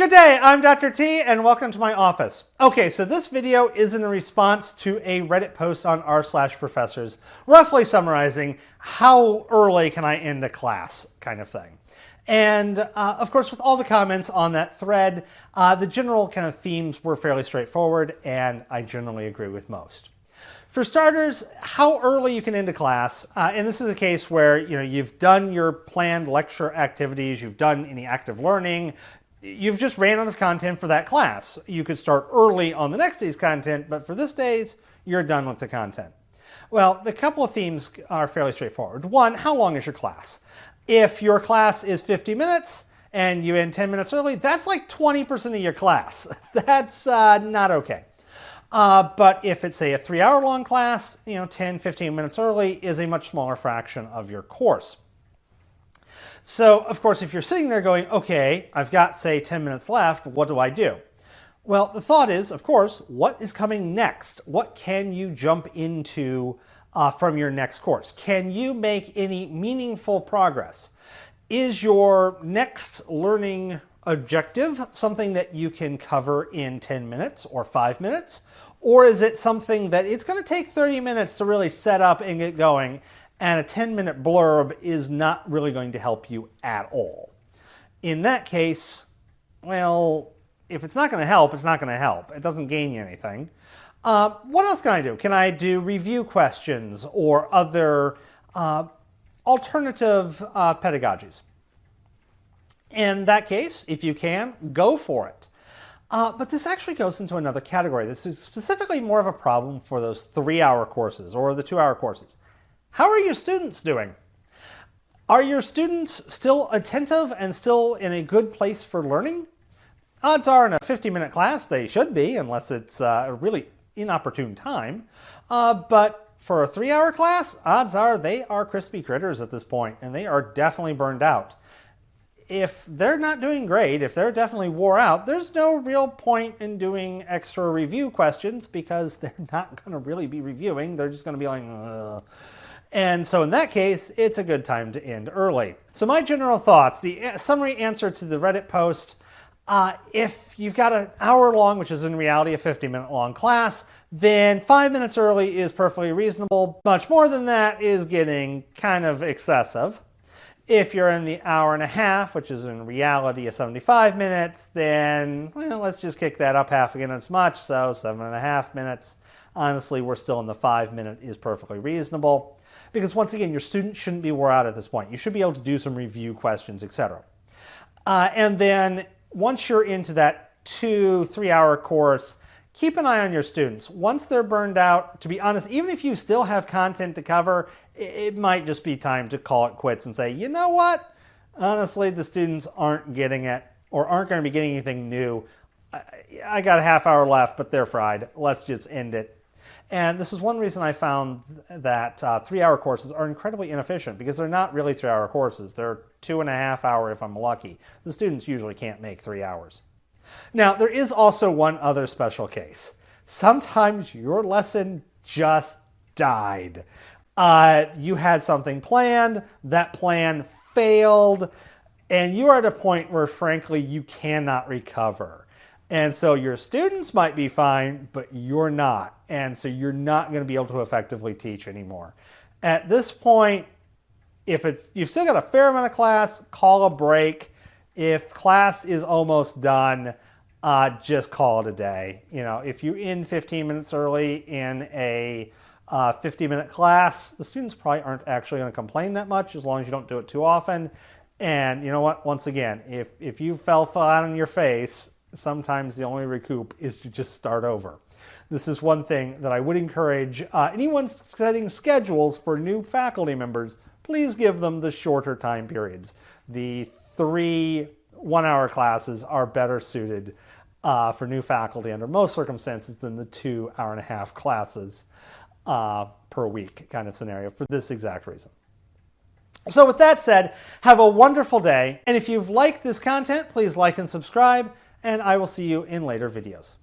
Good day, I'm Dr. T and welcome to my office. Okay, so this video is in response to a Reddit post on r/professors, roughly summarizing how early can I end a class kind of thing. And of course, with all the comments on that thread, the general kind of themes were fairly straightforward, and I generally agree with most. For starters, how early you can end a class, and this is a case where you've done your planned lecture activities, you've done any active learning, you've just ran out of content for that class. You could start early on the next day's content, but for this day's, you're done with the content. Well, the couple of themes are fairly straightforward. One, how long is your class? If your class is 50 minutes and you end 10 minutes early, that's like 20% of your class. That's not okay. But if it's, say, a 3-hour long class, 10, 15 minutes early is a much smaller fraction of your course. So, of course, if you're sitting there going, okay, I've got, say, 10 minutes left, what do I do? Well, the thought is, of course, what is coming next? What can you jump into from your next course? Can you make any meaningful progress? Is your next learning objective something that you can cover in 10 minutes or 5 minutes? Or is it something that it's going to take 30 minutes to really set up and get going, and a 10-minute blurb is not really going to help you at all? In that case, well, if it's not going to help, it's not going to help. It doesn't gain you anything. What else can I do? Can I do review questions or other alternative pedagogies? In that case, if you can, go for it. But this actually goes into another category. This is specifically more of a problem for those 3-hour courses or the 2-hour courses. How are your students doing? Are your students still attentive and still in a good place for learning? Odds are in a 50-minute class they should be, unless it's a really inopportune time. But for a 3-hour class, odds are they are crispy critters at this point, and they are definitely burned out. If they're not doing great, if they're definitely wore out, there's no real point in doing extra review questions because they're not going to really be reviewing. They're just going to be like, ugh. And so in that case, it's a good time to end early. So my general thoughts, the summary answer to the Reddit post, if you've got an hour long, which is in reality a 50-minute long class, then 5 minutes early is perfectly reasonable. Much more than that is getting kind of excessive. If you're in the hour and a half, which is in reality a 75 minutes, then, well, let's just kick that up half again as much, so 7.5 minutes. Honestly, we're still in the 5-minute is perfectly reasonable. Because once again, your students shouldn't be wore out at this point. You should be able to do some review questions, etc. And then once you're into that 2-3-hour course, keep an eye on your students. Once they're burned out, to be honest, even if you still have content to cover, it might just be time to call it quits and say, you know what? Honestly, the students aren't getting it or aren't going to be getting anything new. I got a half hour left, but they're fried. Let's just end it. And this is one reason I found that 3-hour courses are incredibly inefficient, because they're not really 3-hour courses. They're 2.5 hour if I'm lucky. The students usually can't make 3 hours. Now, there is also one other special case. Sometimes your lesson just died. You had something planned, that plan failed, and you are at a point where, frankly, you cannot recover. And so your students might be fine, but you're not. And so you're not going to be able to effectively teach anymore. At this point, if you've still got a fair amount of class, call a break. If class is almost done, just call it a day. If you end 15 minutes early in a 50-minute class, the students probably aren't actually going to complain that much, as long as you don't do it too often. And you know what? Once again, if you fell flat on your face, sometimes the only recoup is to just start over. This is one thing that I would encourage anyone setting schedules for new faculty members. Please give them the shorter time periods. The 3 1-hour classes are better suited for new faculty under most circumstances than the 2.5-hour classes per week kind of scenario for this exact reason. So with that said, have a wonderful day. And if you've liked this content, please like and subscribe, and I will see you in later videos.